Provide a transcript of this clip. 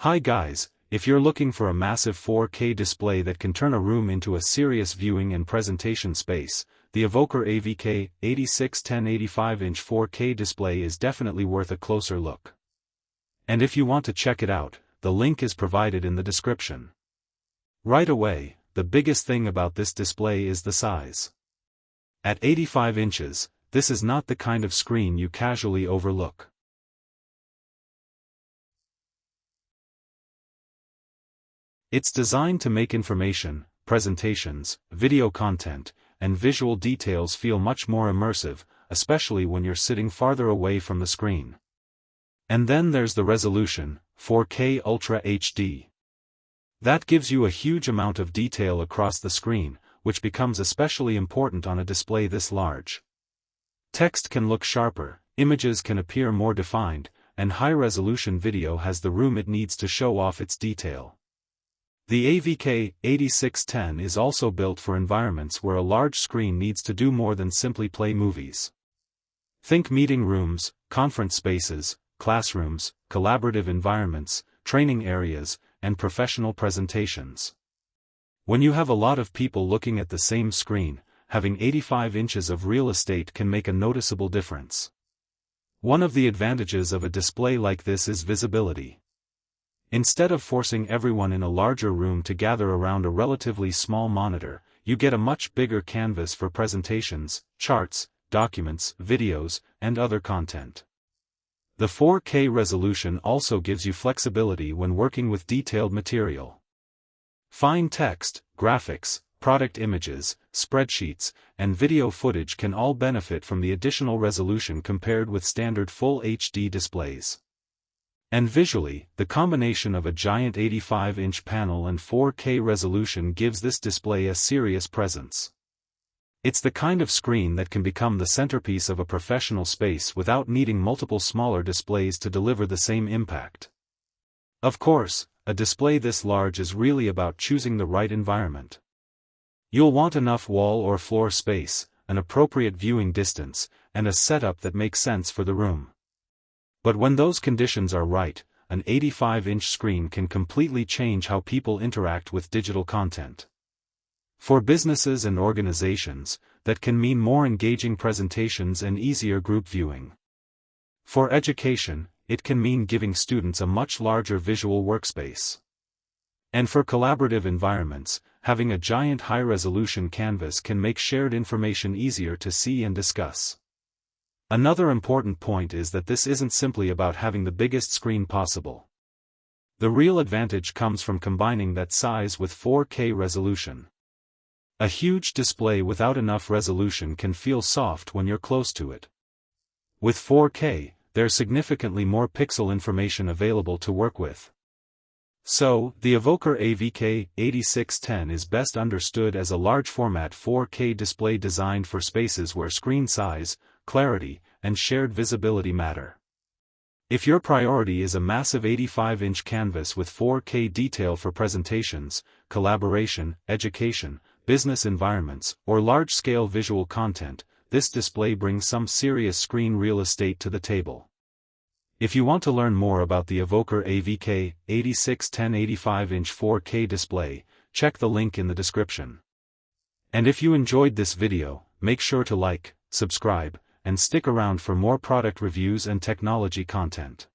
Hi guys, if you're looking for a massive 4K display that can turn a room into a serious viewing and presentation space, the Avocor AVK-8610 85-inch 4K display is definitely worth a closer look. And if you want to check it out, the link is provided in the description. Right away, the biggest thing about this display is the size. At 85 inches, this is not the kind of screen you casually overlook. It's designed to make information, presentations, video content, and visual details feel much more immersive, especially when you're sitting farther away from the screen. And then there's the resolution, 4K Ultra HD. That gives you a huge amount of detail across the screen, which becomes especially important on a display this large. Text can look sharper, images can appear more defined, and high-resolution video has the room it needs to show off its detail. The AVK-8610 is also built for environments where a large screen needs to do more than simply play movies. Think meeting rooms, conference spaces, classrooms, collaborative environments, training areas, and professional presentations. When you have a lot of people looking at the same screen, having 85 inches of real estate can make a noticeable difference. One of the advantages of a display like this is visibility. Instead of forcing everyone in a larger room to gather around a relatively small monitor, you get a much bigger canvas for presentations, charts, documents, videos, and other content. The 4K resolution also gives you flexibility when working with detailed material. Fine text, graphics, product images, spreadsheets, and video footage can all benefit from the additional resolution compared with standard Full HD displays. And visually, the combination of a giant 85-inch panel and 4K resolution gives this display a serious presence. It's the kind of screen that can become the centerpiece of a professional space without needing multiple smaller displays to deliver the same impact. Of course, a display this large is really about choosing the right environment. You'll want enough wall or floor space, an appropriate viewing distance, and a setup that makes sense for the room. But when those conditions are right, an 85-inch screen can completely change how people interact with digital content. For businesses and organizations, that can mean more engaging presentations and easier group viewing. For education, it can mean giving students a much larger visual workspace. And for collaborative environments, having a giant high-resolution canvas can make shared information easier to see and discuss. Another important point is that this isn't simply about having the biggest screen possible. The real advantage comes from combining that size with 4K resolution. A huge display without enough resolution can feel soft when you're close to it. With 4K, there's significantly more pixel information available to work with. So, the Avocor AVK-8610 is best understood as a large-format 4K display designed for spaces where screen size, clarity, and shared visibility matter. If your priority is a massive 85-inch canvas with 4K detail for presentations, collaboration, education, business environments, or large-scale visual content, this display brings some serious screen real estate to the table. If you want to learn more about the Avocor AVK-8610 85-inch 4K display, check the link in the description. And if you enjoyed this video, make sure to like, subscribe, and stick around for more product reviews and technology content.